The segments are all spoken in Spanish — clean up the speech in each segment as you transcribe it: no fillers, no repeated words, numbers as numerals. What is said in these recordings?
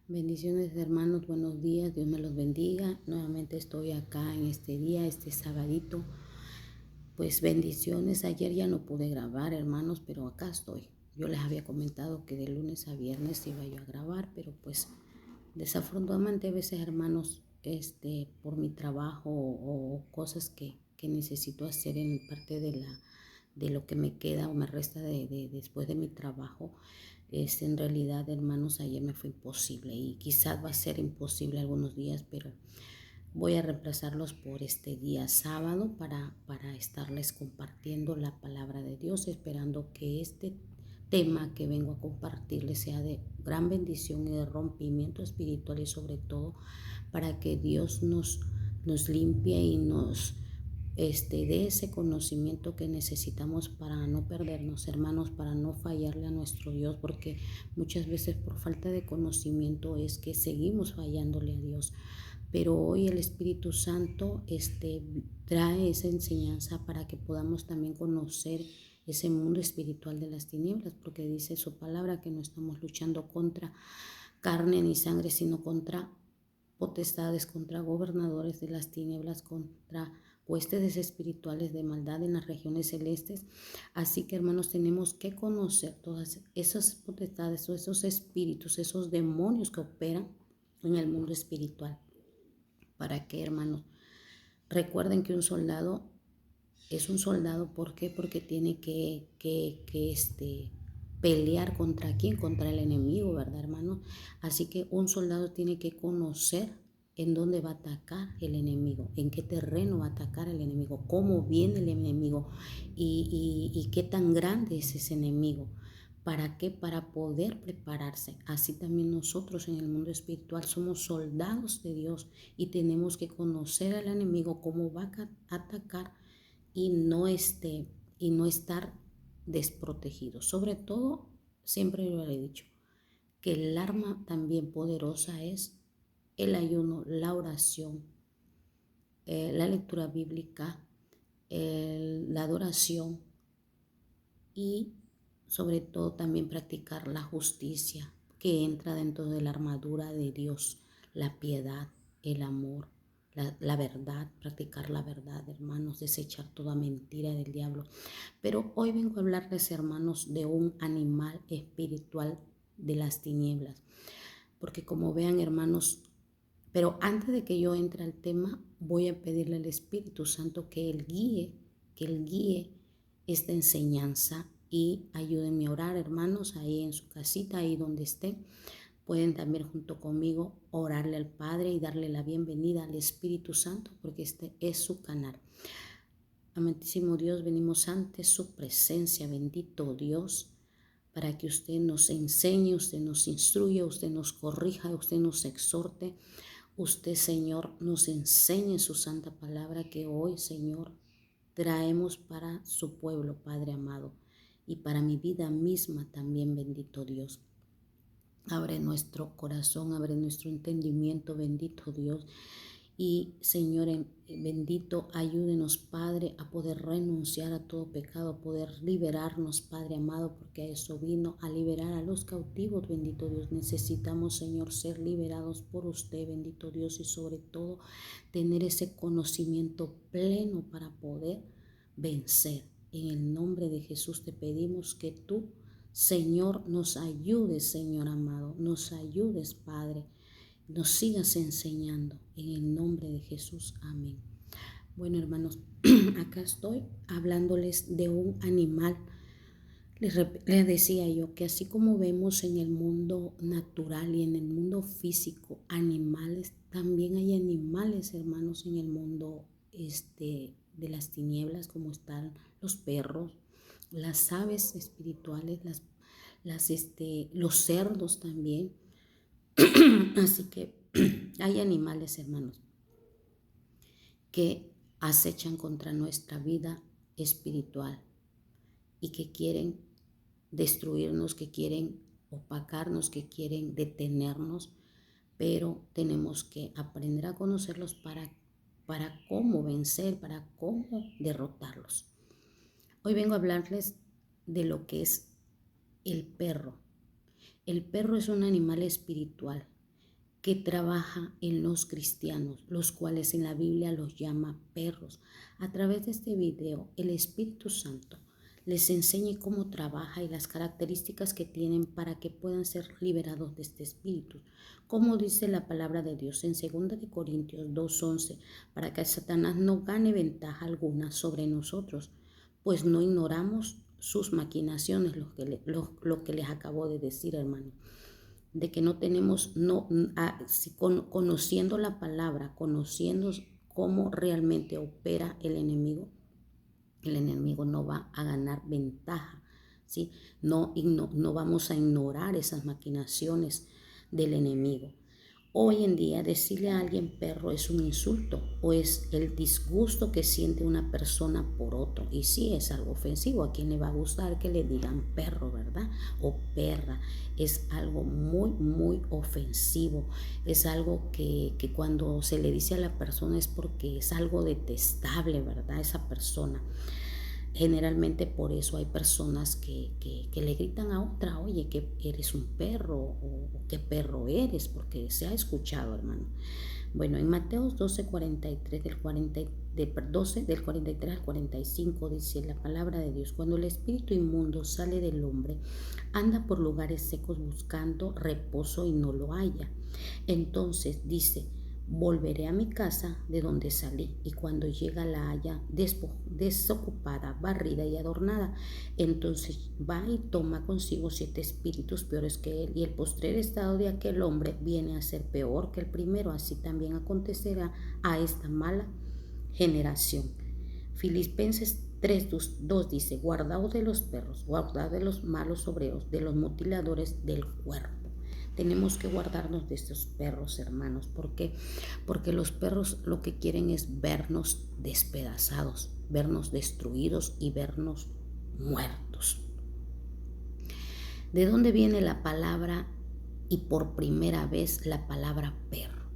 Bendiciones hermanos, buenos días, Dios me los bendiga. Nuevamente estoy acá en este día, este sabadito. Pues bendiciones, ayer ya no pude grabar hermanos, pero acá estoy. Yo les había comentado que de lunes a viernes iba yo a grabar, pero pues desafortunadamente a veces hermanos, por mi trabajo o cosas que necesito hacer en parte de lo que me queda o me resta después de mi trabajo, en realidad hermanos ayer me fue imposible y quizás va a ser imposible algunos días, pero voy a reemplazarlos por este día sábado para estarles compartiendo la palabra de Dios, esperando que este tema que vengo a compartirles sea de gran bendición y de rompimiento espiritual, y sobre todo para que Dios nos limpie y nos dé ese conocimiento que necesitamos para no perdernos, hermanos, para no fallarle a nuestro Dios, porque muchas veces por falta de conocimiento es que seguimos fallándole a Dios. Pero hoy el Espíritu Santo trae esa enseñanza para que podamos también conocer ese mundo espiritual de las tinieblas, porque dice su palabra que no estamos luchando contra carne ni sangre, sino contra potestades, contra gobernadores de las tinieblas, contra huestes espirituales de maldad en las regiones celestes. Así que hermanos, tenemos que conocer todas esas potestades o esos espíritus, esos demonios que operan en el mundo espiritual. ¿Para qué, hermanos? Recuerden que un soldado es un soldado. ¿Por qué? Porque tiene que pelear ¿contra quién? Contra el enemigo, ¿verdad, hermanos? Así que un soldado tiene que conocer en dónde va a atacar el enemigo, en qué terreno va a atacar el enemigo, cómo viene el enemigo y qué tan grande es ese enemigo. ¿Para qué? Para poder prepararse. Así también nosotros en el mundo espiritual somos soldados de Dios y tenemos que conocer al enemigo, cómo va a atacar y no estar desprotegido. Sobre todo, siempre lo he dicho, que el arma también poderosa es el ayuno, la oración, la lectura bíblica, la adoración y sobre todo también practicar la justicia, que entra dentro de la armadura de Dios, la piedad, el amor, la verdad, practicar la verdad, hermanos, desechar toda mentira del diablo. Pero hoy vengo a hablarles, hermanos, de un animal espiritual de las tinieblas, porque como vean, hermanos, pero antes de que yo entre al tema, voy a pedirle al Espíritu Santo que Él guíe esta enseñanza y ayúdenme a orar, hermanos, ahí en su casita, ahí donde estén. Pueden también junto conmigo orarle al Padre y darle la bienvenida al Espíritu Santo, porque este es su canal. Amantísimo Dios, venimos ante su presencia, bendito Dios, para que usted nos enseñe, usted nos instruya, usted nos corrija, usted nos exhorte. Usted, Señor, nos enseñe su santa palabra que hoy, Señor, traemos para su pueblo, Padre amado, y para mi vida misma también, bendito Dios. Abre nuestro corazón, abre nuestro entendimiento, bendito Dios. Y Señor bendito, ayúdenos, Padre, a poder renunciar a todo pecado, a poder liberarnos, Padre amado, porque a eso vino, a liberar a los cautivos, bendito Dios. Necesitamos, Señor, ser liberados por usted, bendito Dios, y sobre todo tener ese conocimiento pleno para poder vencer. En el nombre de Jesús te pedimos que tú, Señor, nos ayudes, Señor amado, nos ayudes, Padre, nos sigas enseñando en el nombre de Jesús. Amén. Bueno, hermanos, acá estoy hablándoles de un animal. Les decía yo que así como vemos en el mundo natural y en el mundo físico animales, también hay animales, hermanos, en el mundo de las tinieblas, como están los perros, las aves espirituales, los cerdos también. Así que hay animales, hermanos, que acechan contra nuestra vida espiritual y que quieren destruirnos, que quieren opacarnos, que quieren detenernos, pero tenemos que aprender a conocerlos para cómo vencer, para cómo derrotarlos. Hoy vengo a hablarles de lo que es el perro. El perro es un animal espiritual que trabaja en los cristianos, los cuales en la Biblia los llama perros. A través de este video, el Espíritu Santo les enseñe cómo trabaja y las características que tienen para que puedan ser liberados de este espíritu. Como dice la palabra de Dios en 2 de Corintios 2:11, para que Satanás no gane ventaja alguna sobre nosotros, pues no ignoramos sus maquinaciones, lo que les acabo de decir, hermano, de que no tenemos, conociendo la palabra, conociendo cómo realmente opera el enemigo no va a ganar ventaja, ¿sí? No vamos a ignorar esas maquinaciones del enemigo. Hoy en día decirle a alguien perro es un insulto o es el disgusto que siente una persona por otro. Y sí, es algo ofensivo. ¿A quién le va a gustar que le digan perro, verdad? O perra. Es algo muy, muy ofensivo. Es algo que cuando se le dice a la persona es porque es algo detestable, ¿verdad? Esa persona. Generalmente por eso hay personas que le gritan a otra, oye, que eres un perro o qué perro eres, porque se ha escuchado, hermano. Bueno, en Mateo 12:43 del 43 al 45 dice la palabra de Dios: cuando el espíritu inmundo sale del hombre, anda por lugares secos buscando reposo y no lo halla. Entonces dice: volveré a mi casa de donde salí, y cuando llega la halla desocupada, barrida y adornada. Entonces va y toma consigo 7 espíritus peores que él, y el postrer estado de aquel hombre viene a ser peor que el primero. Así también acontecerá a esta mala generación. Filipenses 3:2 dice: guardaos de los perros, guardaos de los malos obreros, de los mutiladores del cuerpo. Tenemos que guardarnos de estos perros, hermanos. ¿Por qué? Porque los perros lo que quieren es vernos despedazados, vernos destruidos y vernos muertos. ¿De dónde viene la palabra y por primera vez la palabra perro?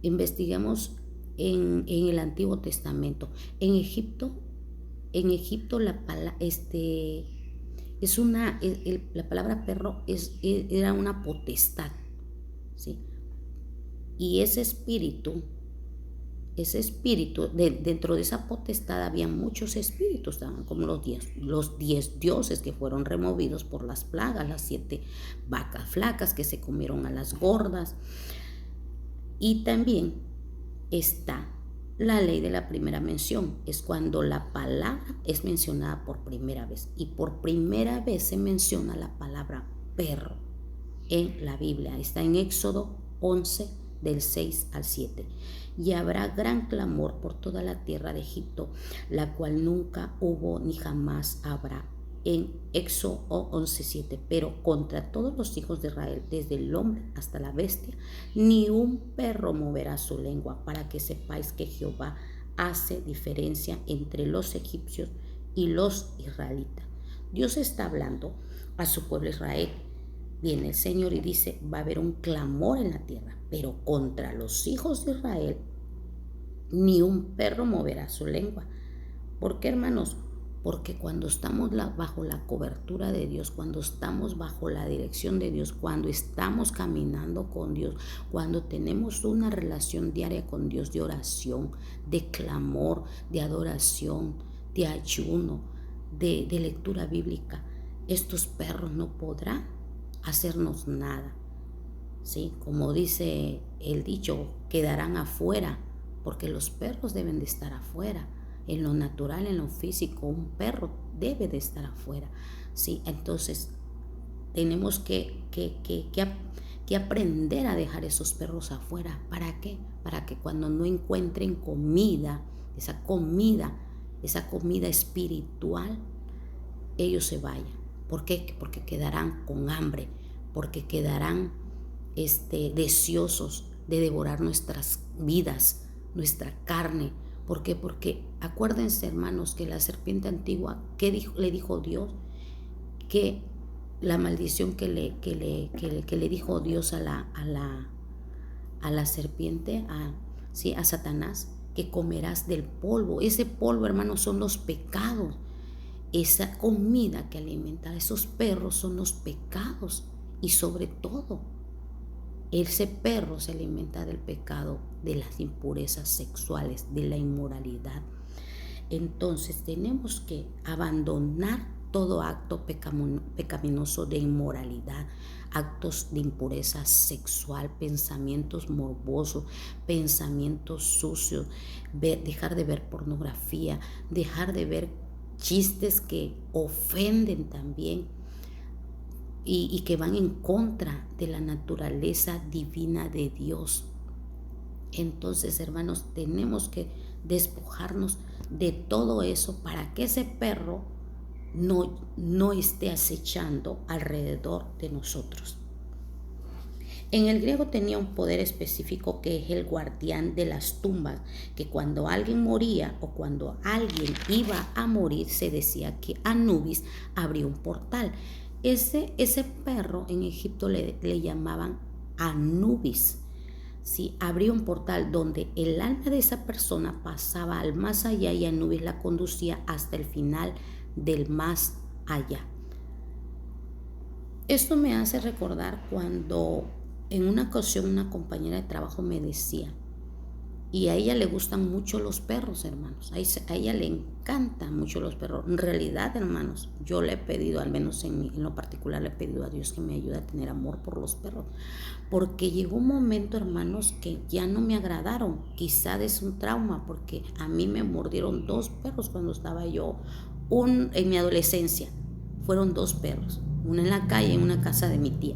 Investigamos en el Antiguo Testamento. En Egipto la palabra la palabra perro era una potestad, ¿sí? Y ese espíritu, dentro de esa potestad había muchos espíritus, como los 10 dioses que fueron removidos por las plagas, las 7 vacas flacas que se comieron a las gordas. Y también está la ley de la primera mención, es cuando la palabra es mencionada por primera vez, y por primera vez se menciona la palabra perro en la Biblia. Está en Éxodo 11 del 6 al 7. Y habrá gran clamor por toda la tierra de Egipto, la cual nunca hubo ni jamás habrá, en Éxodo 11:7. Pero contra todos los hijos de Israel, desde el hombre hasta la bestia, ni un perro moverá su lengua, para que sepáis que Jehová hace diferencia entre los egipcios y los israelitas. Dios está hablando a su pueblo Israel. Viene el Señor y dice: va a haber un clamor en la tierra, pero contra los hijos de Israel ni un perro moverá su lengua. ¿Por qué, hermanos? Porque cuando estamos bajo la cobertura de Dios, cuando estamos bajo la dirección de Dios, cuando estamos caminando con Dios, cuando tenemos una relación diaria con Dios de oración, de clamor, de adoración, de ayuno, de lectura bíblica, estos perros no podrán hacernos nada, ¿sí? Como dice el dicho, quedarán afuera, porque los perros deben de estar afuera. En lo natural, en lo físico, un perro debe de estar afuera, ¿sí? Entonces tenemos que aprender a dejar esos perros afuera. ¿Para qué? Para que cuando no encuentren comida, esa comida espiritual, ellos se vayan. ¿Por qué? Porque quedarán con hambre, porque quedarán deseosos de devorar nuestras vidas, nuestra carne. ¿Por qué? Porque acuérdense, hermanos, que la serpiente antigua, le dijo Dios? Que la maldición que le dijo Dios a la serpiente, a Satanás, que comerás del polvo. Ese polvo, hermanos, son los pecados. Esa comida que alimenta a esos perros son los pecados. Y sobre todo, Ese perro se alimenta del pecado, de las impurezas sexuales, de la inmoralidad. Entonces tenemos que abandonar todo acto pecaminoso de inmoralidad, actos de impureza sexual, pensamientos morbosos, pensamientos sucios, dejar de ver pornografía, dejar de ver chistes que ofenden también y que van en contra de la naturaleza divina de Dios. Entonces, hermanos, tenemos que despojarnos de todo eso para que ese perro no esté acechando alrededor de nosotros. En el griego tenía un poder específico que es el guardián de las tumbas, que cuando alguien moría o cuando alguien iba a morir se decía que Anubis abrió un portal. Ese perro en Egipto le llamaban Anubis. ¿Sí? Abrió un portal donde el alma de esa persona pasaba al más allá y Anubis la conducía hasta el final del más allá. Esto me hace recordar cuando en una ocasión una compañera de trabajo me decía, y a ella le gustan mucho los perros, hermanos, a ella le encantan mucho los perros. En realidad, hermanos, yo le he pedido, al menos en lo particular, le he pedido a Dios que me ayude a tener amor por los perros, porque llegó un momento, hermanos, que ya no me agradaron. Quizás es un trauma, porque a mí me mordieron 2 perros cuando estaba yo en mi adolescencia. Fueron 2 perros, una en la calle y en una casa de mi tía.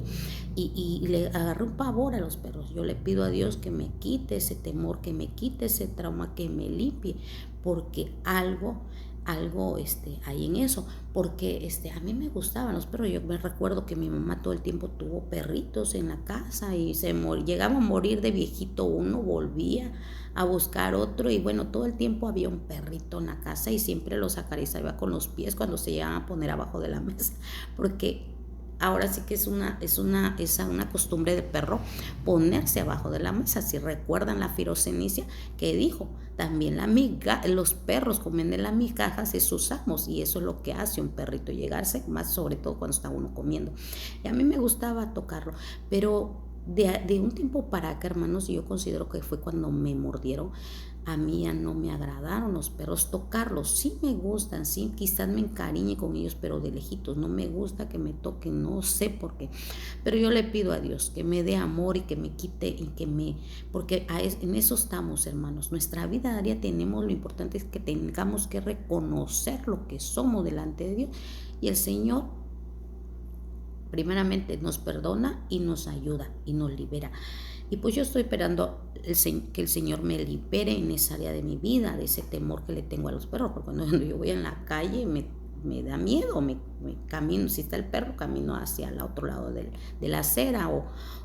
Y le agarré un pavor a los perros. Yo le pido a Dios que me quite ese temor, que me quite ese trauma, que me limpie, porque algo hay en eso, porque a mí me gustaban los perros. Yo me recuerdo que mi mamá todo el tiempo tuvo perritos en la casa y llegaba a morir de viejito uno, volvía a buscar otro y bueno, todo el tiempo había un perrito en la casa y siempre los acariciaba con los pies cuando se llegaban a poner abajo de la mesa, porque ahora sí que es una costumbre de perro ponerse abajo de la mesa. Si recuerdan la Firocenicia que dijo, también los perros comen de las migajas de sus amos, y eso es lo que hace un perrito, llegarse, más sobre todo cuando está uno comiendo. Y a mí me gustaba tocarlo, pero de un tiempo para acá, hermanos, yo considero que fue cuando me mordieron. A mí ya no me agradaron los perros, tocarlos, sí me gustan, sí, quizás me encariñe con ellos, pero de lejitos, no me gusta que me toquen, no sé por qué, pero yo le pido a Dios que me dé amor y que me quite porque en eso estamos, hermanos. Nuestra vida diaria lo importante es que tengamos que reconocer lo que somos delante de Dios, y el Señor primeramente nos perdona y nos ayuda y nos libera. Y pues yo estoy esperando que el Señor me libere en esa área de mi vida, de ese temor que le tengo a los perros, porque cuando yo voy en la calle me da miedo, me camino, si está el perro, camino hacia el otro lado de la acera,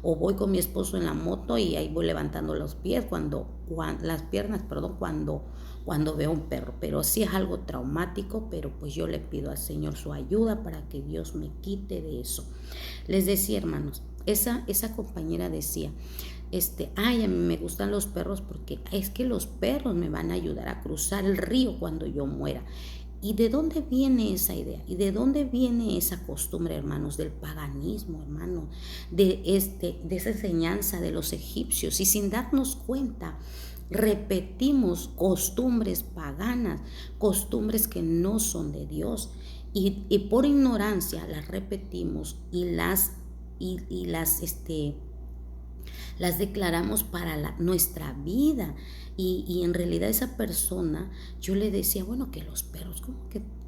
o voy con mi esposo en la moto y ahí voy levantando las piernas cuando veo un perro. Pero sí es algo traumático, pero pues yo le pido al Señor su ayuda para que Dios me quite de eso. Les decía, hermanos, esa compañera decía, a mí me gustan los perros porque es que los perros me van a ayudar a cruzar el río cuando yo muera. ¿Y de dónde viene esa idea? ¿Y de dónde viene esa costumbre, hermanos? Del paganismo, hermano, de esa enseñanza de los egipcios. Y sin darnos cuenta, repetimos costumbres paganas, costumbres que no son de Dios. Y por ignorancia las repetimos y las declaramos para nuestra vida. Y en realidad esa persona, yo le decía, bueno, que los perros,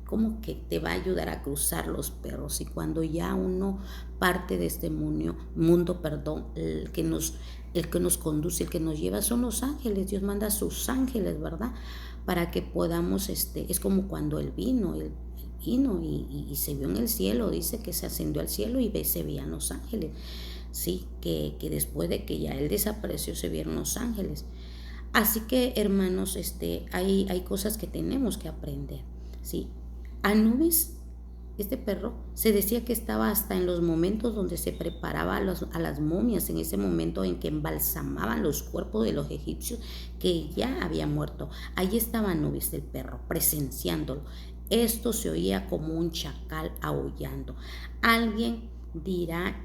¿cómo que te va a ayudar a cruzar los perros? Y cuando ya uno parte de este mundo, el que nos conduce, el que nos lleva son los ángeles. Dios manda a sus ángeles, ¿verdad? Para que podamos, es como cuando Él vino y se vio en el cielo, dice que se ascendió al cielo y se veían los ángeles. Sí, que después de que ya Él desapareció se vieron los ángeles. Así que, hermanos, hay cosas que tenemos que aprender. Sí, Anubis, este perro, se decía que estaba hasta en los momentos donde se preparaba a las momias, en ese momento en que embalsamaban los cuerpos de los egipcios que ya habían muerto. Ahí estaba Anubis, el perro, presenciándolo. Esto se oía como un chacal aullando. Alguien dirá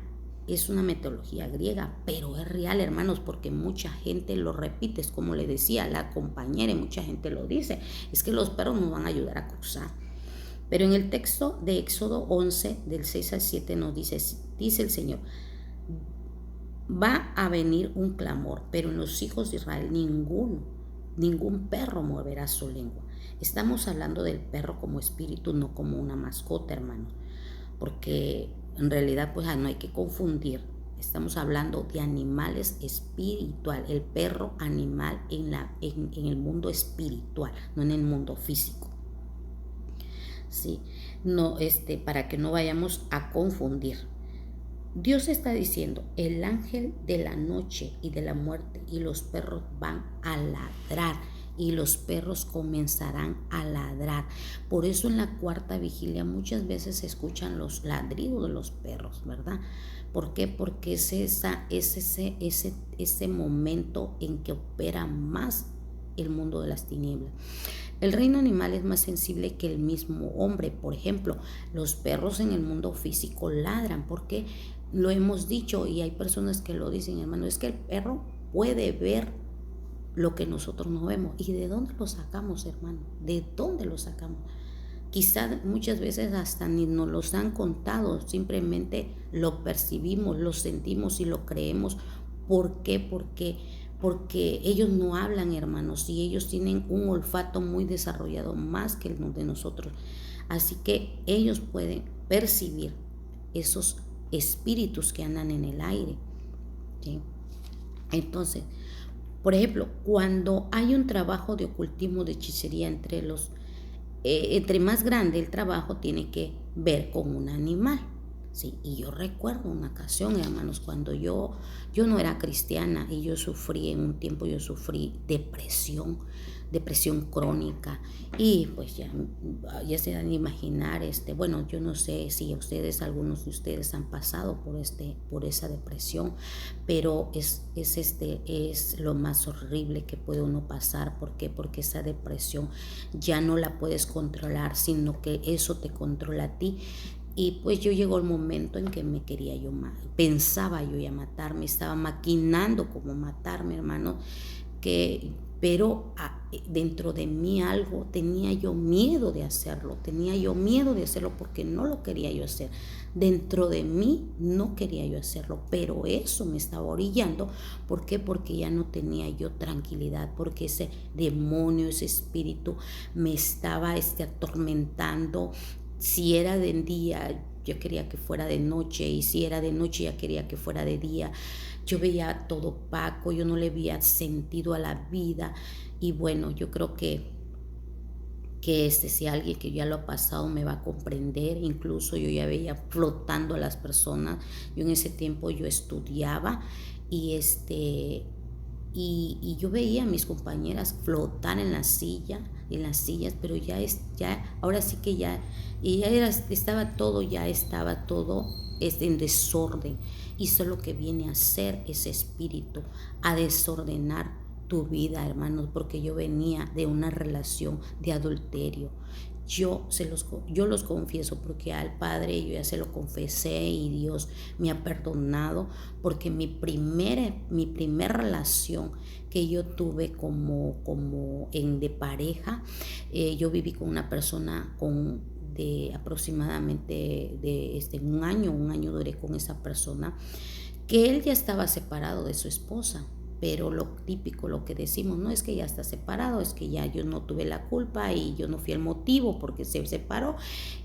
es una metodología griega, pero es real, hermanos, porque mucha gente lo repite. Es como le decía la compañera, y mucha gente lo dice, es que los perros nos van a ayudar a cruzar. Pero en el texto de Éxodo 11, del 6 al 7, nos dice el Señor: va a venir un clamor, pero en los hijos de Israel ningún perro moverá su lengua. Estamos hablando del perro como espíritu, no como una mascota, hermanos, porque en realidad pues no hay que confundir. Estamos hablando de animales espiritual, el perro animal en el mundo espiritual, no en el mundo físico. Sí, no, para que no vayamos a confundir. Dios está diciendo: el ángel de la noche y de la muerte y los perros van a ladrar, y los perros comenzarán a ladrar. Por eso en la cuarta vigilia muchas veces se escuchan los ladridos de los perros, ¿verdad? ¿Por qué? Porque es ese momento en que opera más el mundo de las tinieblas. El reino animal es más sensible que el mismo hombre. Por ejemplo, los perros en el mundo físico ladran, porque lo hemos dicho y hay personas que lo dicen, hermano, es que el perro puede ver lo que nosotros no vemos. ¿Y de dónde lo sacamos, hermano? ¿De dónde lo sacamos? Quizás muchas veces hasta ni nos los han contado, simplemente lo percibimos, lo sentimos y lo creemos. ¿Por qué? Porque ellos no hablan, hermanos, y ellos tienen un olfato muy desarrollado, más que el de nosotros. Así que ellos pueden percibir esos espíritus que andan en el aire, ¿sí? Entonces, por ejemplo, cuando hay un trabajo de ocultismo, de hechicería entre más grande el trabajo, tiene que ver con un animal. Sí, y yo recuerdo una ocasión, hermanos, cuando yo no era cristiana y yo sufrí depresión crónica, y pues ya se dan a imaginar, bueno, yo no sé si algunos de ustedes han pasado por esa depresión, pero es lo más horrible que puede uno pasar. ¿Por qué? Porque esa depresión ya no la puedes controlar, sino que eso te controla a ti. Y pues llegó el momento en que pensaba yo ya matarme, estaba maquinando como matarme, hermano, pero dentro de mí algo, tenía yo miedo de hacerlo porque no lo quería yo hacer. Dentro de mí no quería yo hacerlo, pero eso me estaba orillando. ¿Por qué? Porque ya no tenía yo tranquilidad, porque ese demonio, ese espíritu me estaba atormentando. Si era de día, yo quería que fuera de noche, y si era de noche, ya quería que fuera de día. Yo veía todo opaco, yo no le veía sentido a la vida. Y bueno, yo creo que si alguien que ya lo ha pasado me va a comprender. Incluso yo ya veía flotando a las personas. Yo en ese tiempo yo estudiaba, y y yo veía a mis compañeras flotar en las sillas, pero ahora sí que estaba todo en desorden. Y eso es lo que viene a hacer ese espíritu, a desordenar tu vida, hermanos, porque yo venía de una relación de adulterio. Yo los confieso, porque al Padre yo ya se lo confesé y Dios me ha perdonado, porque mi primera relación que yo tuve de pareja, yo viví con una persona de aproximadamente un año duré con esa persona, que él ya estaba separado de su esposa. Pero lo típico, lo que decimos, no es que ya está separado, es que ya yo no tuve la culpa y yo no fui el motivo porque se separó.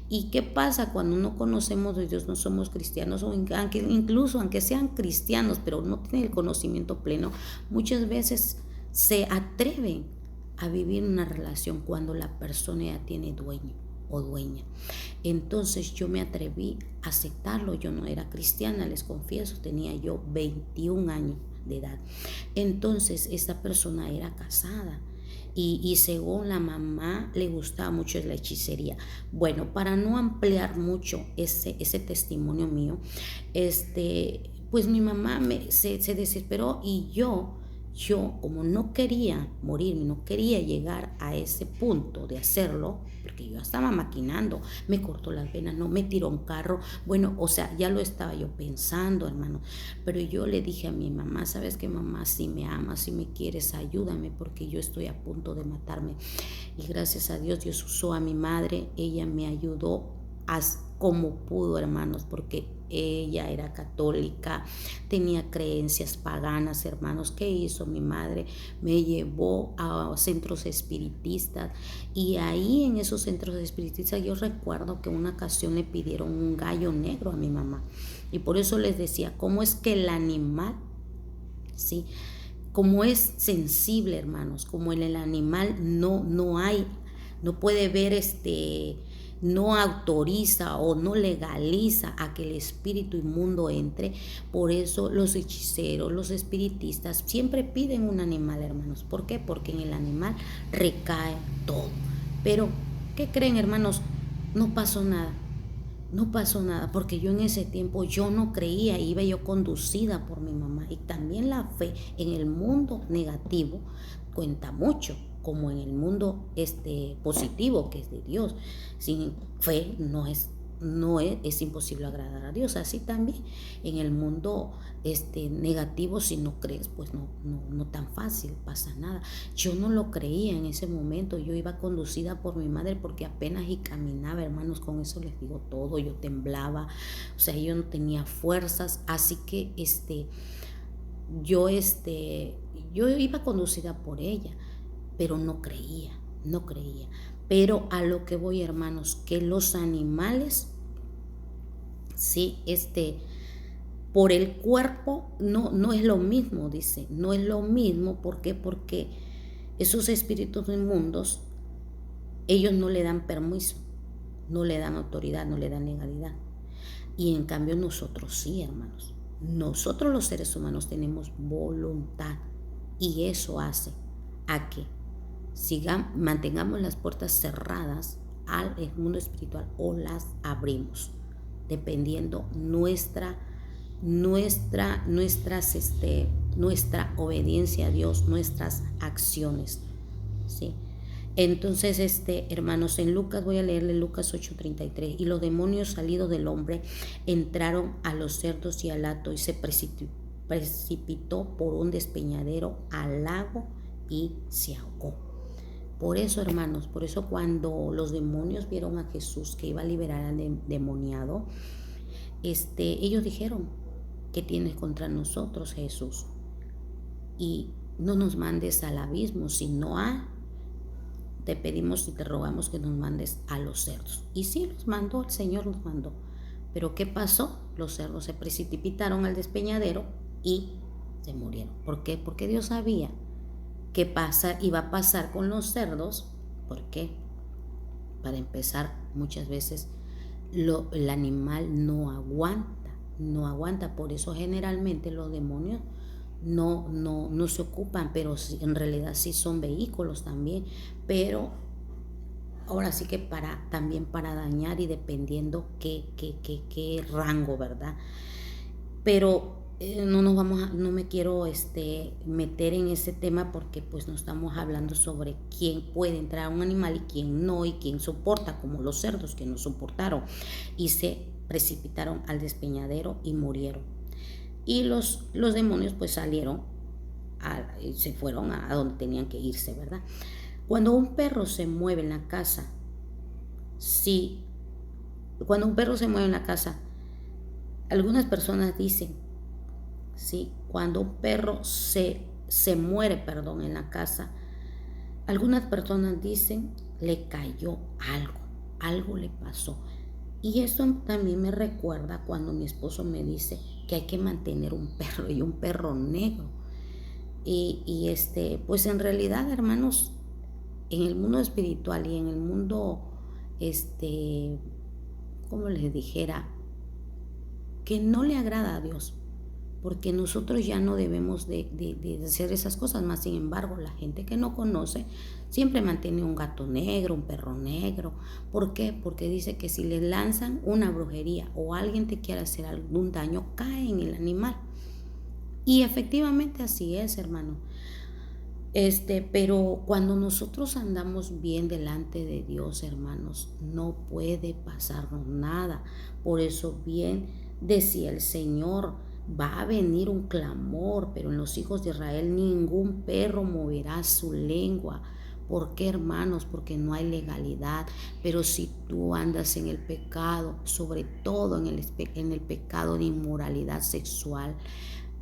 ¿Y qué pasa cuando no conocemos de Dios, no somos cristianos, o incluso aunque sean cristianos, pero no tienen el conocimiento pleno? Muchas veces se atreven a vivir una relación cuando la persona ya tiene dueño o dueña. Entonces yo me atreví a aceptarlo. Yo no era cristiana, les confieso, tenía yo 21 años de edad. Entonces esta persona era casada, y según la mamá le gustaba mucho la hechicería. Bueno, para no ampliar mucho ese testimonio mío, pues mi mamá se desesperó, y yo yo, como no quería morirme, no quería llegar a ese punto de hacerlo, porque yo estaba maquinando, me cortó las venas, no me tiró un carro, bueno, o sea, ya lo estaba yo pensando, hermano, pero yo le dije a mi mamá, ¿sabes qué, mamá? Si me amas, si me quieres, ayúdame, porque yo estoy a punto de matarme. Y gracias a Dios, Dios usó a mi madre, ella me ayudó como pudo, hermanos, porque ella era católica, tenía creencias paganas, hermanos. ¿Qué hizo mi madre? Me llevó a centros espiritistas, y ahí en esos centros espiritistas yo recuerdo que una ocasión le pidieron un gallo negro a mi mamá, y por eso les decía, ¿cómo es que el animal, sí, como es sensible, hermanos, como el animal no puede ver, no autoriza o no legaliza a que el espíritu inmundo entre? Por eso los hechiceros, los espiritistas siempre piden un animal, hermanos. ¿Por qué? Porque en el animal recae todo. Pero, ¿qué creen, hermanos? No pasó nada. No pasó nada, porque yo en ese tiempo yo no creía, iba yo conducida por mi mamá. Y también la fe en el mundo negativo cuenta mucho, como en el mundo positivo, que es de Dios. Sin fe es imposible agradar a Dios. Así también en el mundo negativo, si no crees, pues no tan fácil, pasa nada. Yo no lo creía en ese momento, yo iba conducida por mi madre porque apenas y caminaba, hermanos, con eso les digo todo, yo temblaba, o sea, yo no tenía fuerzas, así que yo iba conducida por ella, pero no creía. Pero a lo que voy, hermanos, que los animales, sí, por el cuerpo no es lo mismo, dice, no es lo mismo. ¿Por qué? Porque esos espíritus inmundos, ellos no le dan permiso, no le dan autoridad, no le dan legalidad. Y en cambio nosotros sí, hermanos. Nosotros los seres humanos tenemos voluntad, y eso hace a que mantengamos las puertas cerradas al mundo espiritual o las abrimos, dependiendo nuestra obediencia a Dios, nuestras acciones, ¿sí? Entonces, hermanos, en Lucas, voy a leerle Lucas 8:33, y los demonios salidos del hombre entraron a los cerdos y al hato, y se precipitó por un despeñadero al lago y se ahogó. Por eso, hermanos, por eso cuando los demonios vieron a Jesús que iba a liberar al endemoniado, ellos dijeron: ¿qué tienes contra nosotros, Jesús? Y no nos mandes al abismo, sino te pedimos y te rogamos que nos mandes a los cerdos. Y sí, los mandó, el Señor los mandó. Pero ¿qué pasó? Los cerdos se precipitaron al despeñadero y se murieron. ¿Por qué? Porque Dios sabía qué iba a pasar con los cerdos. ¿Por qué? Para empezar, muchas veces el animal no aguanta. Por eso generalmente los demonios no se ocupan, pero en realidad sí son vehículos también, pero ahora sí que también para dañar, y dependiendo qué rango, ¿verdad? Pero no me quiero meter en ese tema, porque pues no estamos hablando sobre quién puede entrar a un animal y quién no, y quién soporta, como los cerdos que no soportaron y se precipitaron al despeñadero y murieron. Y los demonios pues salieron, se fueron a donde tenían que irse, ¿verdad? Cuando un perro se mueve en la casa, algunas personas dicen, sí, cuando un perro se muere, en la casa, algunas personas dicen, le cayó algo le pasó. Y eso también me recuerda cuando mi esposo me dice que hay que mantener un perro, y un perro negro. Y pues en realidad, hermanos, en el mundo espiritual y en el mundo, como les dijera, que no le agrada a Dios, porque nosotros ya no debemos de hacer esas cosas. Más sin embargo, la gente que no conoce siempre mantiene un gato negro, un perro negro. ¿Por qué? Porque dice que si le lanzan una brujería o alguien te quiere hacer algún daño, cae en el animal. Y efectivamente así es, hermano. Pero cuando nosotros andamos bien delante de Dios, hermanos, no puede pasarnos nada. Por eso bien decía el Señor, va a venir un clamor, pero en los hijos de Israel ningún perro moverá su lengua. ¿Por qué, hermanos? Porque no hay legalidad. Pero si tú andas en el pecado, sobre todo en el pecado de inmoralidad sexual,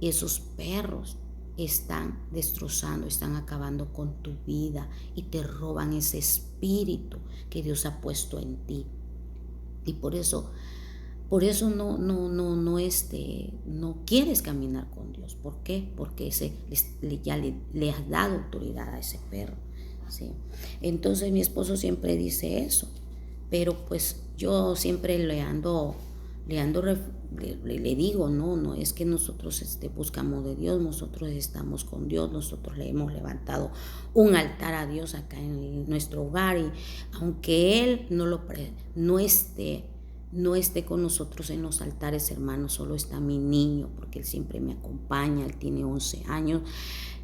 esos perros están destrozando, están acabando con tu vida y te roban ese espíritu que Dios ha puesto en ti. Y por eso no quieres caminar con Dios. ¿Por qué? Porque ya le has dado autoridad a ese perro, ¿sí? Entonces mi esposo siempre dice eso, pero pues yo siempre le digo, no es que nosotros buscamos de Dios, nosotros estamos con Dios, nosotros le hemos levantado un altar a Dios acá en nuestro hogar, y aunque Él no esté con nosotros en los altares, hermanos, solo está mi niño, porque él siempre me acompaña, él tiene 11 años,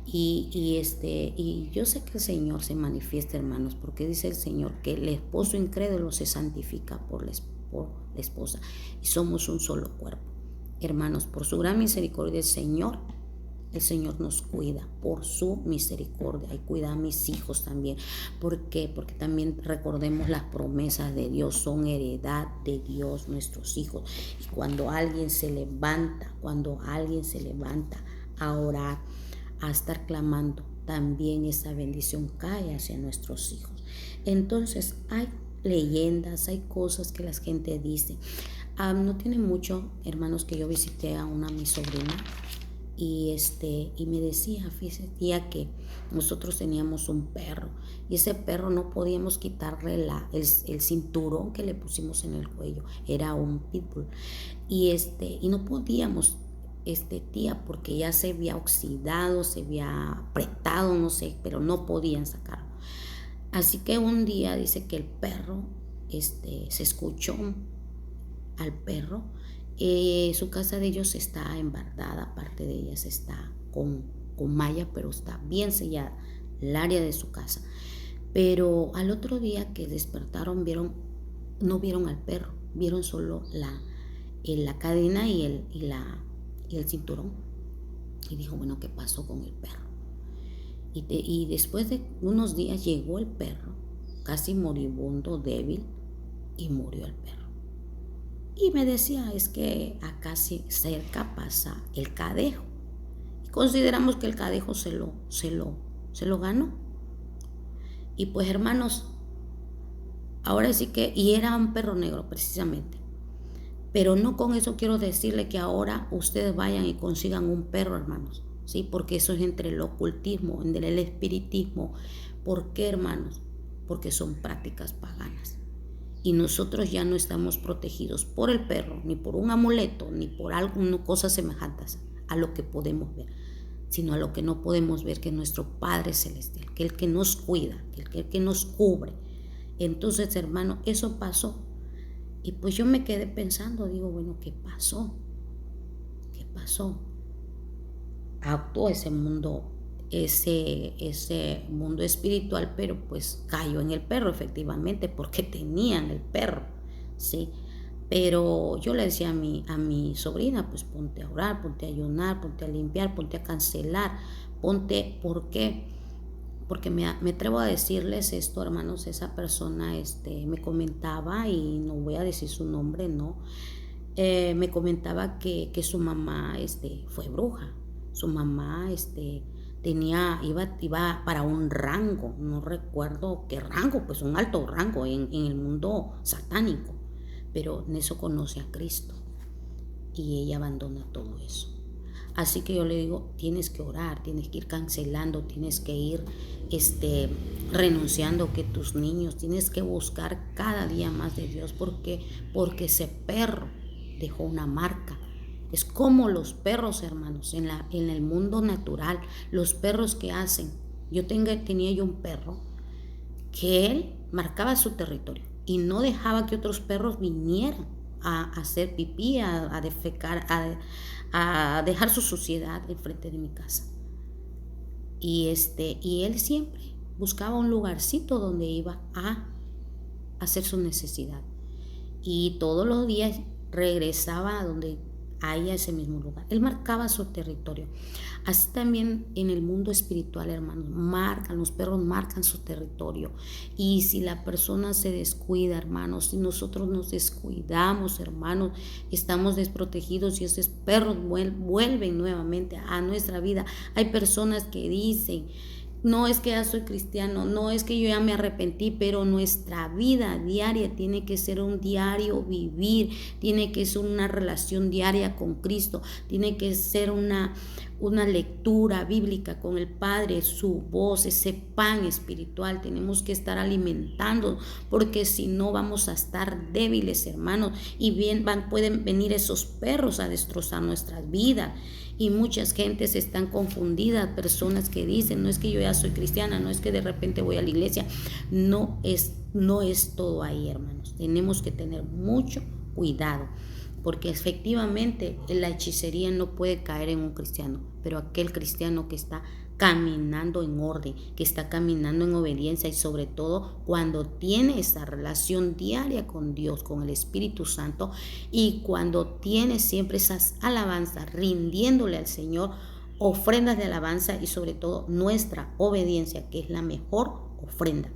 y yo sé que el Señor se manifiesta, hermanos, porque dice el Señor que el esposo incrédulo se santifica por la esposa, y somos un solo cuerpo. Hermanos, por su gran misericordia el Señor nos cuida por su misericordia, y cuida a mis hijos también. ¿Por qué? Porque también recordemos las promesas de Dios, son heredad de Dios nuestros hijos. Y cuando alguien se levanta a orar, a estar clamando, también esa bendición cae hacia nuestros hijos. Entonces hay leyendas, hay cosas que la gente dice. No tiene mucho, hermanos, que yo visité a mi sobrina, y me decía, fíjate, que nosotros teníamos un perro, y ese perro no podíamos quitarle el cinturón que le pusimos en el cuello, era un pitbull, y no podíamos, tía, porque ya se había oxidado, se había apretado, no sé, pero no podían sacarlo. Así que un día dice que el perro, se escuchó al perro. Su casa de ellos está embardada, parte de ellas está con malla, pero está bien sellada, el área de su casa. Pero al otro día que despertaron, no vieron al perro, vieron solo la cadena y el cinturón. Y dijo, bueno, ¿qué pasó con el perro? Y después de unos días llegó el perro, casi moribundo, débil, y murió el perro. Y me decía, es que acá cerca pasa el cadejo, y consideramos que el cadejo se lo ganó. Y pues, hermanos, ahora sí que, y era un perro negro precisamente. Pero no con eso quiero decirle que ahora ustedes vayan y consigan un perro, hermanos, ¿sí? Porque eso es entre el ocultismo, entre el espiritismo. ¿Por qué, hermanos? Porque son prácticas paganas. Y nosotros ya no estamos protegidos por el perro, ni por un amuleto, ni por alguna cosa semejantes a lo que podemos ver, sino a lo que no podemos ver, que es nuestro Padre Celestial, que es el que nos cuida, que es el que nos cubre. Entonces, hermano, eso pasó. Y pues yo me quedé pensando, digo, bueno, ¿qué pasó? ¿Qué pasó? Actuó ese mundo espiritual, pero pues cayó en el perro, efectivamente, porque tenían el perro, ¿sí? Pero yo le decía a mi sobrina, pues ponte a orar, ponte a ayunar, ponte a limpiar, ponte a cancelar, ¿por qué? Porque me atrevo a decirles esto, hermanos. Esa persona me comentaba, y no voy a decir su nombre, no, me comentaba que su mamá fue bruja. Su mamá iba para un rango, no recuerdo qué rango, pues un alto rango en el mundo satánico, pero en eso conoce a Cristo, y ella abandona todo eso. Así que yo le digo, tienes que orar, tienes que ir cancelando, tienes que ir renunciando que tus niños, tienes que buscar cada día más de Dios, porque ese perro dejó una marca. Es como los perros, hermanos, en el mundo natural, los perros que hacen. Tenía yo un perro que él marcaba su territorio y no dejaba que otros perros vinieran a hacer pipí, a defecar, a dejar su suciedad enfrente de mi casa. Y él siempre buscaba un lugarcito donde iba a hacer su necesidad. Y todos los días regresaba a donde haya ese mismo lugar. Él marcaba su territorio. Así también en el mundo espiritual, hermanos, los perros marcan su territorio. Y si la persona se descuida, hermanos, si nosotros nos descuidamos, hermanos, estamos desprotegidos y esos perros vuelven nuevamente a nuestra vida. Hay personas que dicen: no es que ya soy cristiano, no es que yo ya me arrepentí, pero nuestra vida diaria tiene que ser un diario vivir, tiene que ser una relación diaria con Cristo, tiene que ser una lectura bíblica con el Padre, su voz, ese pan espiritual. Tenemos que estar alimentando, porque si no vamos a estar débiles, hermanos, y pueden venir esos perros a destrozar nuestras vidas. Y muchas gentes están confundidas, personas que dicen: no es que yo ya soy cristiana, no es que de repente voy a la iglesia. No es todo ahí, hermanos. Tenemos que tener mucho cuidado, porque efectivamente la hechicería no puede caer en un cristiano, pero aquel cristiano que está caminando en orden, que está caminando en obediencia, y sobre todo cuando tiene esa relación diaria con Dios, con el Espíritu Santo, y cuando tiene siempre esas alabanzas, rindiéndole al Señor ofrendas de alabanza, y sobre todo nuestra obediencia, que es la mejor ofrenda.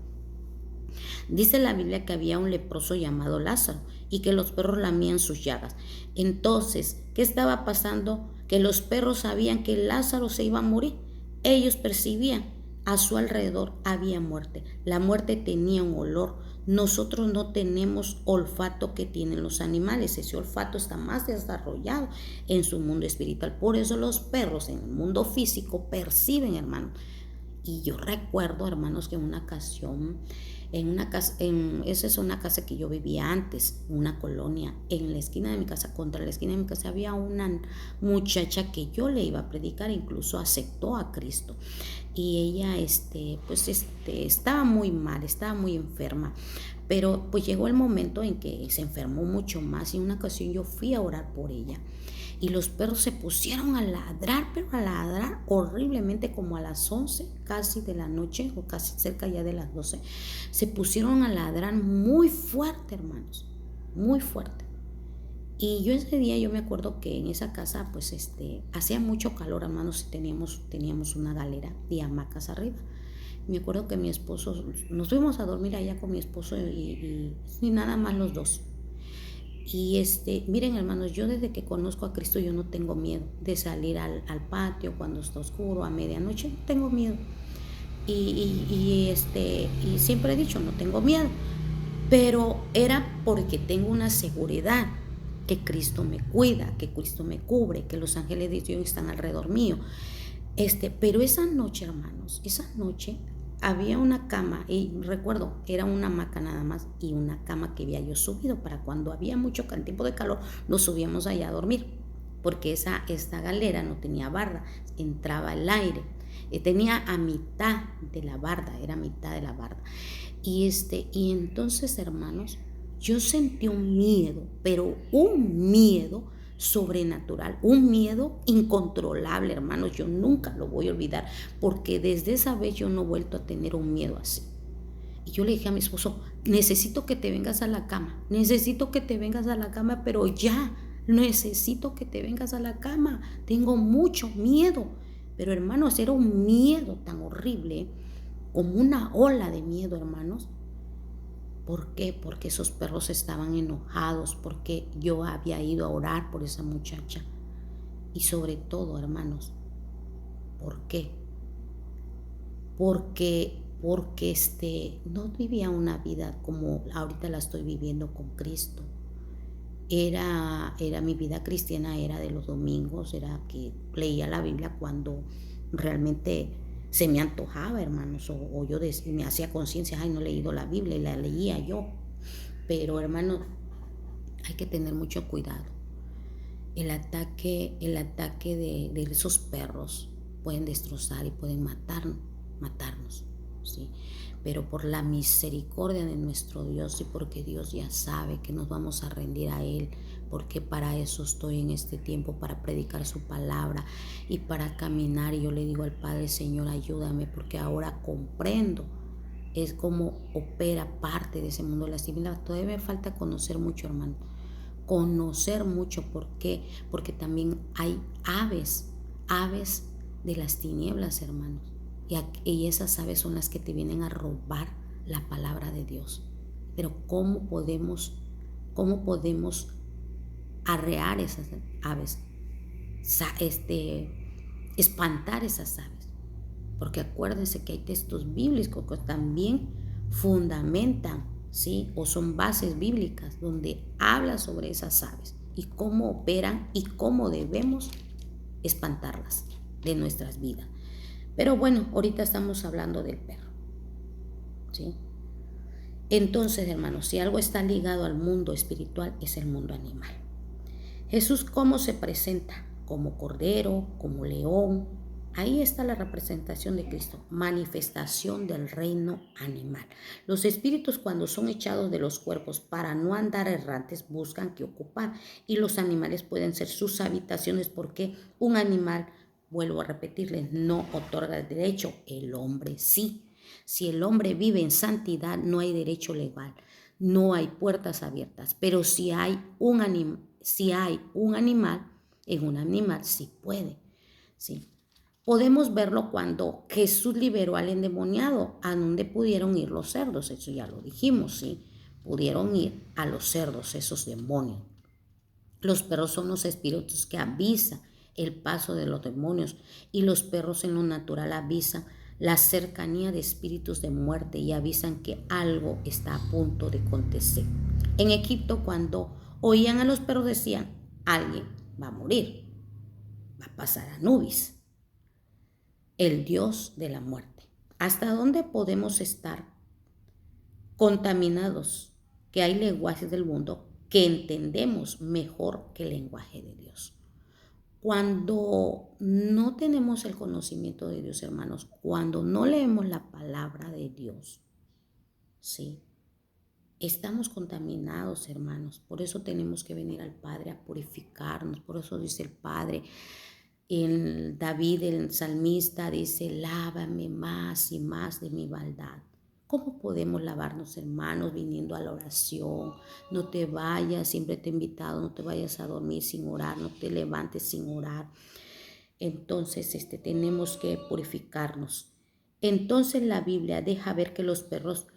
Dice la Biblia que había un leproso llamado Lázaro y que los perros lamían sus llagas. Entonces, ¿qué estaba pasando? Que los perros sabían que Lázaro se iba a morir. Ellos percibían, a su alrededor había muerte. La muerte tenía un olor. Nosotros no tenemos olfato que tienen los animales. Ese olfato está más desarrollado en su mundo espiritual. Por eso los perros en el mundo físico perciben, hermanos. Y yo recuerdo, hermanos, que en una ocasión, esa es una casa que yo vivía antes, una colonia, en la esquina de mi casa, contra la esquina de mi casa, había una muchacha que yo le iba a predicar, incluso aceptó a Cristo. Y ella, estaba muy mal, estaba muy enferma. Pero pues llegó el momento en que se enfermó mucho más, y en una ocasión yo fui a orar por ella. Y los perros se pusieron a ladrar, pero a ladrar horriblemente, como a las 11 casi de la noche, o casi cerca ya de las 12. Se pusieron a ladrar muy fuerte, hermanos, muy fuerte. Y yo ese día, yo me acuerdo que en esa casa, pues hacía mucho calor, hermanos, y teníamos una galera y hamacas arriba. Me acuerdo que mi esposo, nos fuimos a dormir allá con mi esposo y nada más los dos. Y miren, hermanos, yo desde que conozco a Cristo, yo no tengo miedo de salir al patio cuando está oscuro, a medianoche, no tengo miedo. Y siempre he dicho: no tengo miedo. Pero era porque tengo una seguridad, que Cristo me cuida, que Cristo me cubre, que los ángeles de Dios están alrededor mío. Pero esa noche, hermanos, había una cama, y recuerdo, era una hamaca nada más, y una cama que había yo subido para cuando había mucho tiempo de calor, nos subíamos allá a dormir, porque esta galera no tenía barda, entraba el aire, tenía a mitad de la barda, era mitad de la barda. Y entonces, hermanos, yo sentí un miedo, pero un miedo sobrenatural, un miedo incontrolable, hermanos. Yo nunca lo voy a olvidar, porque desde esa vez yo no he vuelto a tener un miedo así. Y yo le dije a mi esposo: necesito que te vengas a la cama, pero ya, necesito que te vengas a la cama, tengo mucho miedo. Pero, hermanos, era un miedo tan horrible, como una ola de miedo, hermanos. ¿Por qué? Porque esos perros estaban enojados, porque yo había ido a orar por esa muchacha. Y sobre todo, hermanos, ¿por qué? Porque no vivía una vida como ahorita la estoy viviendo con Cristo. Era mi vida cristiana, era de los domingos, era que leía la Biblia cuando realmente se me antojaba, hermanos, o yo me hacía conciencia: ay, no he leído la Biblia, y la leía yo. Pero, hermanos, hay que tener mucho cuidado. El ataque de esos perros pueden destrozar y pueden matarnos. ¿sí? Pero por la misericordia de nuestro Dios y porque Dios ya sabe que nos vamos a rendir a Él, porque para eso estoy en este tiempo, para predicar su palabra y para caminar. Y yo le digo al Padre, Señor, ayúdame, porque ahora comprendo es como opera parte de ese mundo de las tinieblas. Todavía me falta conocer mucho, hermano. Conocer mucho. ¿Por qué? Porque también hay aves de las tinieblas, hermanos. Y esas aves son las que te vienen a robar la palabra de Dios. Pero ¿cómo podemos arrear esas aves? Espantar esas aves. Porque acuérdense que hay textos bíblicos que también fundamentan, ¿sí? O son bases bíblicas donde habla sobre esas aves y cómo operan y cómo debemos espantarlas de nuestras vidas. Pero bueno, ahorita estamos hablando del perro, ¿sí? Entonces, hermanos, si algo está ligado al mundo espiritual es el mundo animal. Jesús, ¿cómo se presenta? Como cordero, como león. Ahí está la representación de Cristo, manifestación del reino animal. Los espíritus, cuando son echados de los cuerpos para no andar errantes, buscan qué ocupar, y los animales pueden ser sus habitaciones, porque un animal, vuelvo a repetirles, no otorga el derecho, el hombre sí. Si el hombre vive en santidad, no hay derecho legal, no hay puertas abiertas, pero si hay un animal, en un animal sí puede, ¿sí? Podemos verlo cuando Jesús liberó al endemoniado, a donde pudieron ir los cerdos, eso ya lo dijimos, ¿sí? Pudieron ir a los cerdos, esos demonios. Los perros son los espíritus que avisan el paso de los demonios, y los perros en lo natural avisan la cercanía de espíritus de muerte y avisan que algo está a punto de acontecer. En Egipto, cuando oían a los perros, decían, alguien va a morir, va a pasar a Anubis, el dios de la muerte. ¿Hasta dónde podemos estar contaminados? Que hay lenguajes del mundo que entendemos mejor que el lenguaje de Dios. Cuando no tenemos el conocimiento de Dios, hermanos, cuando no leemos la palabra de Dios, ¿sí? Estamos contaminados, hermanos. Por eso tenemos que venir al Padre a purificarnos. Por eso dice el Padre, David, el salmista, dice, lávame más y más de mi maldad. ¿Cómo podemos lavarnos, hermanos, viniendo a la oración? No te vayas, siempre te he invitado, no te vayas a dormir sin orar, no te levantes sin orar. Entonces, tenemos que purificarnos. Entonces la Biblia deja ver que los perros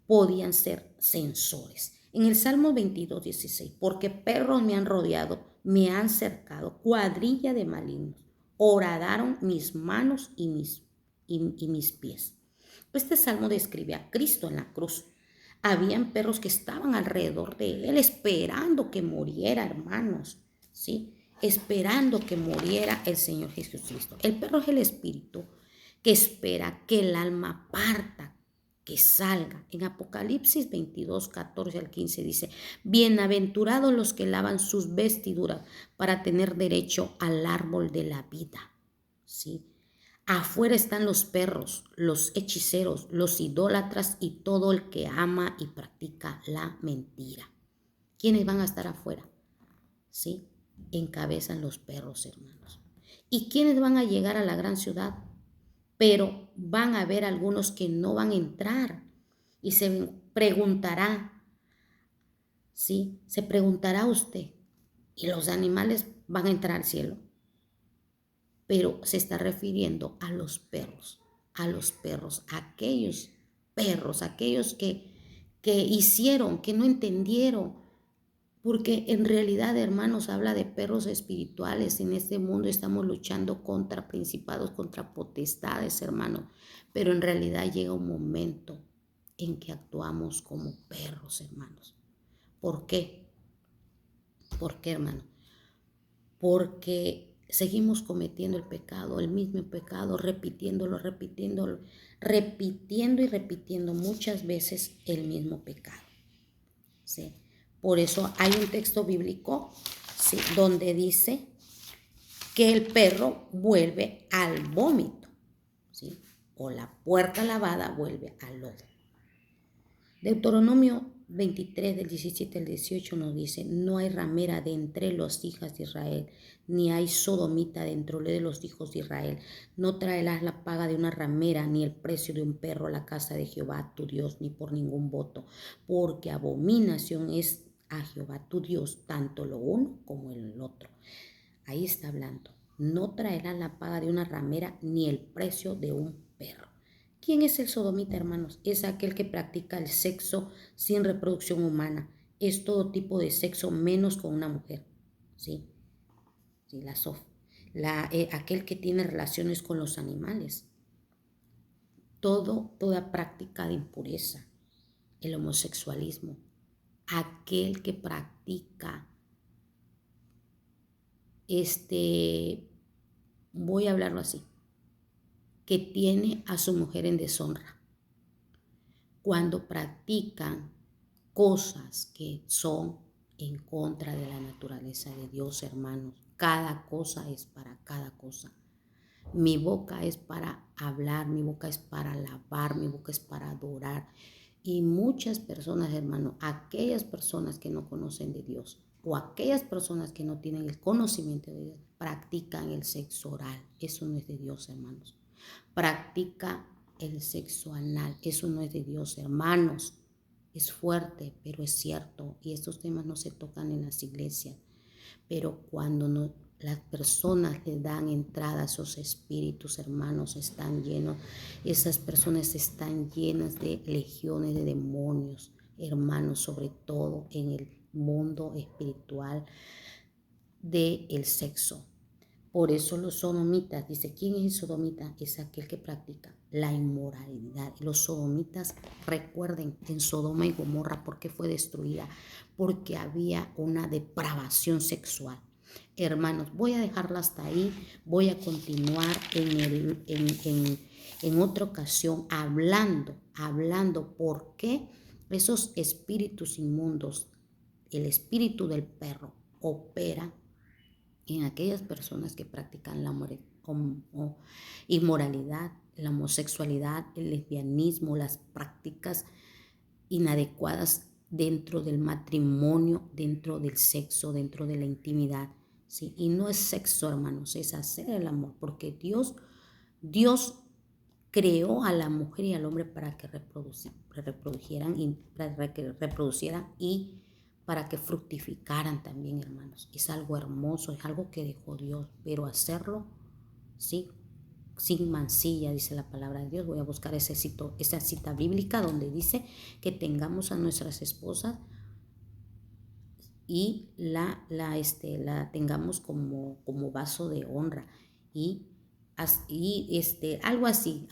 podían ser censores. En el Salmo 22, 16, porque perros me han rodeado, me han cercado, cuadrilla de malignos, horadaron mis manos y mis pies. Este salmo describe a Cristo en la cruz. Habían perros que estaban alrededor de él esperando que muriera, hermanos, ¿sí? Esperando que muriera el Señor Jesucristo. El perro es el espíritu que espera que el alma parta, que salga. En Apocalipsis 22, 14 al 15 dice, bienaventurados los que lavan sus vestiduras para tener derecho al árbol de la vida, ¿sí? Afuera están los perros, los hechiceros, los idólatras y todo el que ama y practica la mentira. ¿Quiénes van a estar afuera? ¿Sí? Encabezan los perros, hermanos. ¿Y quiénes van a llegar a la gran ciudad? Pero van a haber algunos que no van a entrar y se preguntará, ¿sí? Se preguntará usted, ¿y los animales van a entrar al cielo? Pero se está refiriendo a los perros, aquellos perros, aquellos que hicieron, que no entendieron, porque en realidad, hermanos, habla de perros espirituales. En este mundo estamos luchando contra principados, contra potestades, hermanos, pero en realidad llega un momento en que actuamos como perros, hermanos. ¿Por qué? ¿Por qué, hermano? Porque seguimos cometiendo el pecado, el mismo pecado, repitiendo y repitiendo muchas veces el mismo pecado, ¿sí? Por eso hay un texto bíblico, ¿sí?, donde dice que el perro vuelve al vómito, ¿sí? o la puerca lavada vuelve al lodo. Deuteronomio 23 del 17 al 18 nos dice, no hay ramera de entre las hijas de Israel, ni hay sodomita dentro de los hijos de Israel. No traerás la paga de una ramera, ni el precio de un perro a la casa de Jehová tu Dios, ni por ningún voto, porque abominación es a Jehová tu Dios, tanto lo uno como el otro. Ahí está hablando. No traerás la paga de una ramera, ni el precio de un perro. ¿Quién es el sodomita, hermanos? Es aquel que practica el sexo sin reproducción humana. Es todo tipo de sexo menos con una mujer. ¿Sí? Sí, aquel que tiene relaciones con los animales. Toda práctica de impureza. El homosexualismo. Aquel que practica voy a hablarlo así, que tiene a su mujer en deshonra. Cuando practican cosas que son en contra de la naturaleza de Dios, hermanos, cada cosa es para cada cosa. Mi boca es para hablar, mi boca es para alabar, mi boca es para adorar. Y muchas personas, hermanos, aquellas personas que no conocen de Dios o aquellas personas que no tienen el conocimiento de Dios, practican el sexo oral. Eso no es de Dios, hermanos. Practica el sexo anal. Eso no es de Dios, hermanos. Es fuerte, pero es cierto. Y estos temas no se tocan en las iglesias. Pero cuando las personas le dan entrada a esos espíritus, hermanos, están llenos. Esas personas están llenas de legiones de demonios, hermanos, sobre todo en el mundo espiritual del sexo. Por eso los sodomitas, dice, ¿quién es el sodomita? Es aquel que practica la inmoralidad. Los sodomitas, recuerden, en Sodoma y Gomorra, ¿por qué fue destruida? Porque había una depravación sexual. Hermanos, voy a dejarla hasta ahí. Voy a continuar en otra ocasión hablando por qué esos espíritus inmundos, el espíritu del perro, opera en aquellas personas que practican la inmoralidad, la homosexualidad, el lesbianismo, las prácticas inadecuadas dentro del matrimonio, dentro del sexo, dentro de la intimidad. ¿Sí? Y no es sexo, hermanos, es hacer el amor, porque Dios creó a la mujer y al hombre para que reproducieran y para que fructificaran también, hermanos. Es algo hermoso, es algo que dejó Dios, pero hacerlo, sí, sin mancilla, dice la palabra de Dios. Voy a buscar esa cita bíblica donde dice que tengamos a nuestras esposas y la tengamos como vaso de honra y algo así,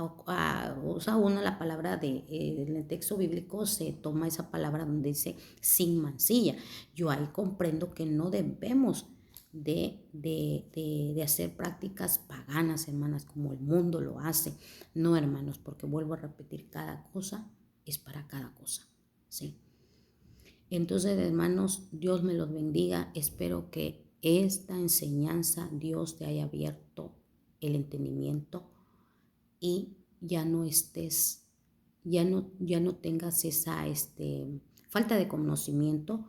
usa uno la palabra en el texto bíblico se toma esa palabra donde dice sin mancilla. Yo ahí comprendo que no debemos de hacer prácticas paganas, hermanas, como el mundo lo hace. No, hermanos, porque vuelvo a repetir, cada cosa es para cada cosa, ¿sí? Entonces, hermanos, Dios me los bendiga. Espero que esta enseñanza Dios te haya abierto el entendimiento y ya no tengas esa falta de conocimiento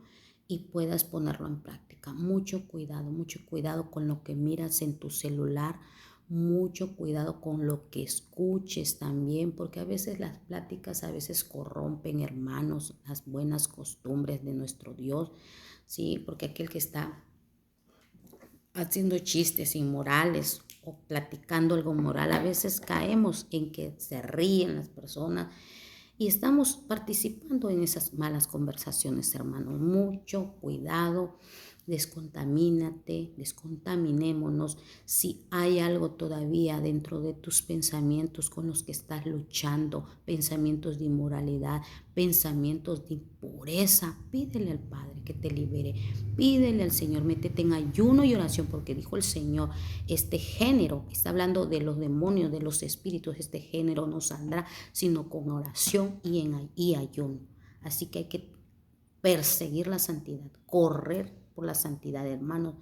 y puedas ponerlo en práctica. Mucho cuidado con lo que miras en tu celular, mucho cuidado con lo que escuches también, porque a veces las pláticas corrompen, hermanos, las buenas costumbres de nuestro Dios, sí, porque aquel que está haciendo chistes inmorales o platicando algo moral, a veces caemos en que se ríen las personas y estamos participando en esas malas conversaciones, hermanos. Mucho cuidado, descontaminémonos. Si hay algo todavía dentro de tus pensamientos con los que estás luchando, pensamientos de inmoralidad, pensamientos de impureza, pídele al Padre que te libere. Pídele al Señor, métete en ayuno y oración, porque dijo el Señor, este género, está hablando de los demonios, de los espíritus, este género no saldrá sino con oración y ayuno. Así que hay que perseguir la santidad, correr por la santidad, hermanos.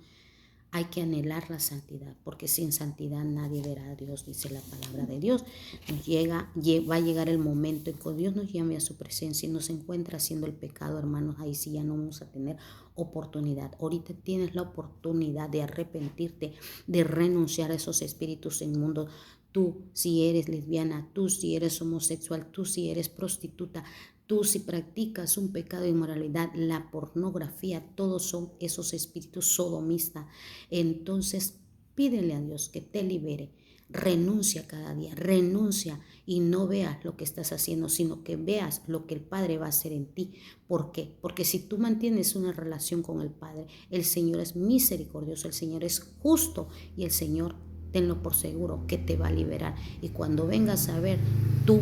Hay que anhelar la santidad, porque sin santidad nadie verá a Dios, dice la palabra de Dios. Va a llegar el momento en que Dios nos llame a su presencia y nos encuentra haciendo el pecado, hermanos. Ahí sí ya no vamos a tener oportunidad. Ahorita tienes la oportunidad de arrepentirte, de renunciar a esos espíritus inmundos. Tú si eres lesbiana, tú si eres homosexual, tú si eres prostituta, tú si practicas un pecado de inmoralidad, la pornografía, todos son esos espíritus sodomistas. Entonces pídele a Dios que te libere. Renuncia cada día, renuncia y no veas lo que estás haciendo, sino que veas lo que el Padre va a hacer en ti. ¿Por qué? Porque si tú mantienes una relación con el Padre, el Señor es misericordioso, el Señor es justo y el Señor, tenlo por seguro, que te va a liberar. Y cuando vengas a ver, tú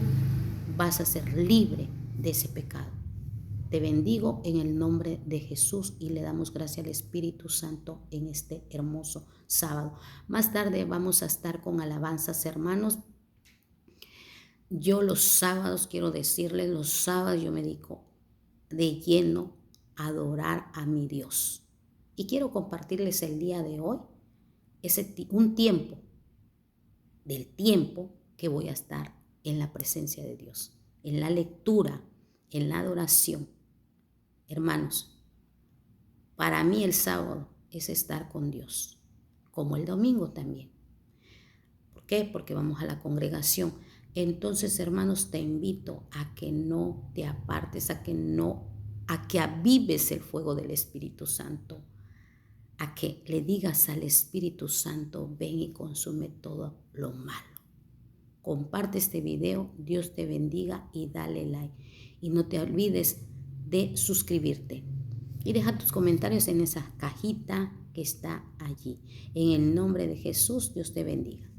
vas a ser libre de ese pecado. Te bendigo en el nombre de Jesús y le damos gracias al Espíritu Santo en este hermoso sábado. Más tarde vamos a estar con alabanzas, hermanos. Yo los sábados, quiero decirles, los sábados yo me dedico de lleno a adorar a mi Dios. Y quiero compartirles el día de hoy un tiempo, del tiempo que voy a estar en la presencia de Dios, en la lectura, en la adoración. Hermanos, para mí el sábado es estar con Dios, como el domingo también. ¿Por qué? Porque vamos a la congregación. Entonces, hermanos, te invito a que no te apartes, a que avives el fuego del Espíritu Santo, a que le digas al Espíritu Santo, ven y consume todo lo malo. Comparte este video, Dios te bendiga y dale like. Y no te olvides de suscribirte. Y deja tus comentarios en esa cajita que está allí. En el nombre de Jesús, Dios te bendiga.